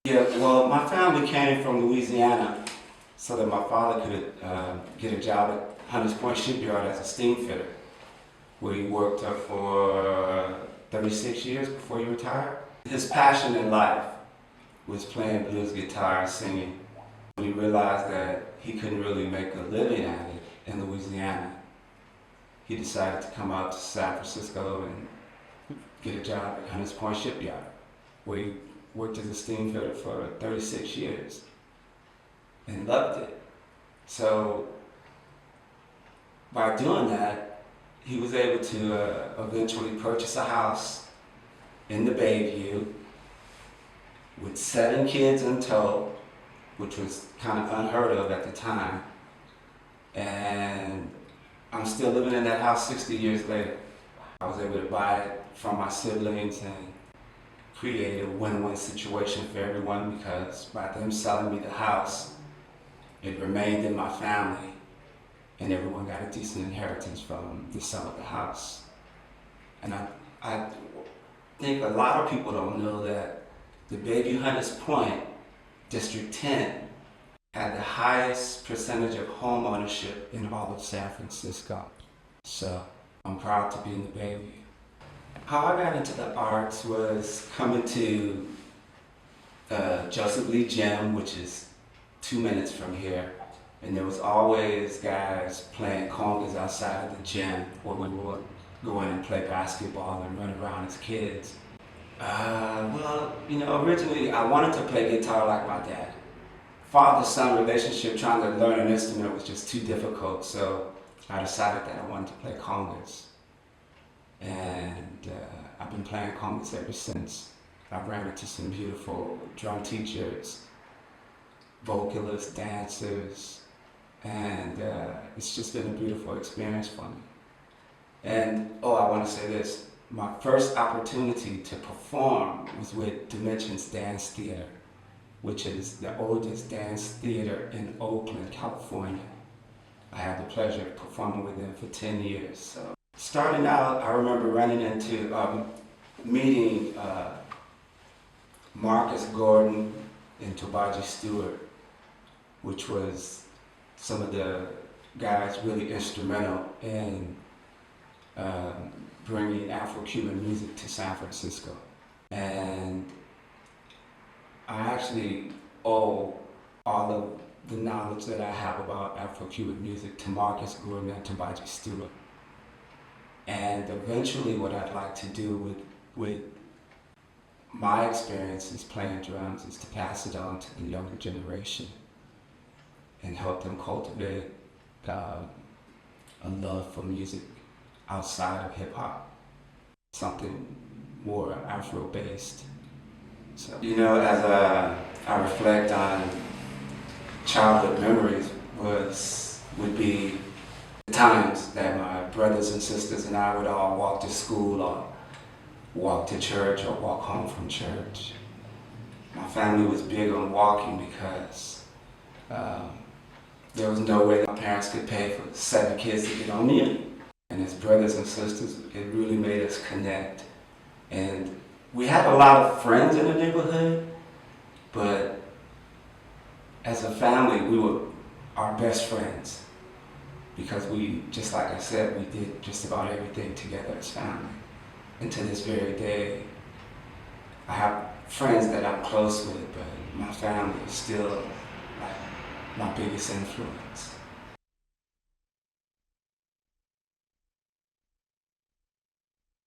Yeah, well, my family came from Louisiana so that my father could get a job at Hunters Point Shipyard as a steam fitter, where he worked for 36 years before he retired. His passion in life was playing blues guitar and singing. When he realized that he couldn't really make a living at it in Louisiana, he decided to come out to San Francisco and get a job at Hunters Point Shipyard, where he worked as a steam fitter for 36 years and loved it. So by doing that, he was able to eventually purchase a house in the Bayview with 7 kids in tow, which was kind of unheard of at the time. And I'm still living in that house 60 years later. I was able to buy it from my siblings and create a win-win situation for everyone, because by them selling me the house, it remained in my family and everyone got a decent inheritance from the sale of the house. And I think a lot of people don't know that the Bayview-Hunters Point, District 10, had the highest percentage of home ownership in all of San Francisco. So I'm proud to be in the Bayview. How I got into the arts was coming to Joseph Lee Gym, which is 2 minutes from here. And there was always guys playing congas outside of the gym, where we would go in and play basketball and run around as kids. Well, you know, originally I wanted to play guitar like my dad. Father-son relationship, trying to learn an instrument was just too difficult, so I decided that I wanted to play congas. And I've been playing congas ever since. I've ran into some beautiful drum teachers, vocalists, dancers, and it's just been a beautiful experience for me. And, oh, I want to say this. My first opportunity to perform was with Dimensions Dance Theater, which is the oldest dance theater in Oakland, California. I had the pleasure of performing with them for 10 years. So, starting out, I remember running into, meeting Marcus Gordon and Tobaji Stewart, which was some of the guys really instrumental in bringing Afro-Cuban music to San Francisco. And I actually owe all of the knowledge that I have about Afro-Cuban music to Marcus Gordon and Tobaji Stewart. And eventually what I'd like to do with my experiences playing drums is to pass it on to the younger generation and help them cultivate a love for music outside of hip-hop, something more Afro-based. So, you know, as I reflect on childhood memories would be the times that my brothers and sisters and I would all walk to school or walk to church or walk home from church. My family was big on walking because there was no way my parents could pay for 7 kids to get on me. And as brothers and sisters, it really made us connect. And we had a lot of friends in the neighborhood, but as a family, we were our best friends, because we, just like I said, we did just about everything together as family. And to this very day, I have friends that I'm close with, but my family is still like my biggest influence.